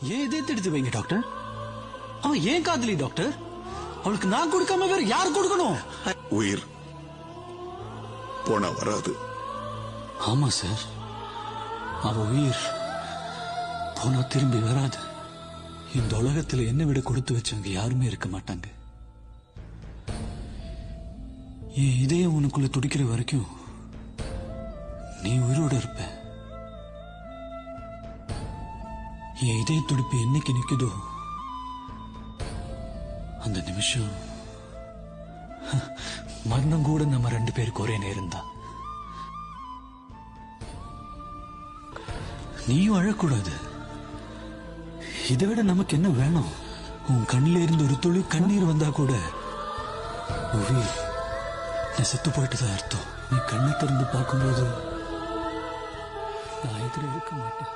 ஏன் இதயத்தை எடுத்து வைங்க டாக்டர். அவன் ஏன் காதலி டாக்டர்? அவளுக்கு நான் கொடுக்காம வேற யார் கொடுக்கணும்? உயிர் போனா வராது. ஆமா சார், அவ உயிர் போனா திரும்பி வராது. இந்த உலகத்துல என்ன விட கொடுத்து வச்சவங்க யாருமே இருக்க மாட்டாங்க. என் இதயம் உனக்குள்ள துடிக்கிற வரைக்கும் நீ உயிரோட இருப்ப. என் இதய துடிப்பு என்னைக்கு நிக்குதோ அந்த நிமிஷம் மரணம் கூட நம்ம 2 பேருக்கு ஒரே நேரம் தான். நீயும் அழக்கூடாது. இதை விட நமக்கு என்ன வேணும்? உன் கண்ணில இருந்து ஒரு துளி கண்ணீர் வந்தா கூட உயிர் நான் செத்து போயிட்டுதான் அர்த்தம். நீ கண்ணை திறந்து பார்க்கும்போது நான் எதிர இருக்க மாட்டேன்.